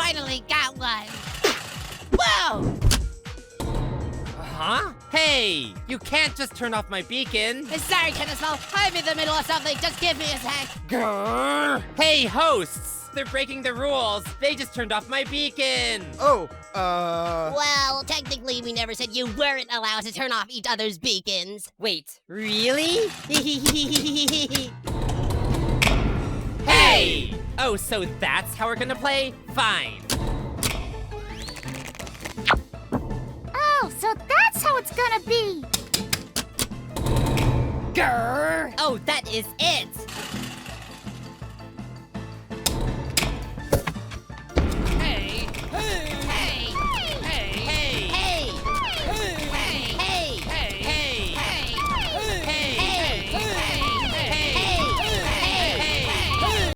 finally got one. Whoa! Huh? Hey, you can't just turn off my beacon. Sorry, Tennisball. I'm in the middle of something. Just give me a sec. Grrr. Hey, hosts! They're breaking the rules. They just turned off my beacon. Oh, Well, technically, we never said you weren't allowed to turn off each other's beacons. Wait, really? Hey! Oh, so that's how we're gonna play? Fine. Oh, so that's how it's gonna be. Grrr! Oh, that is it.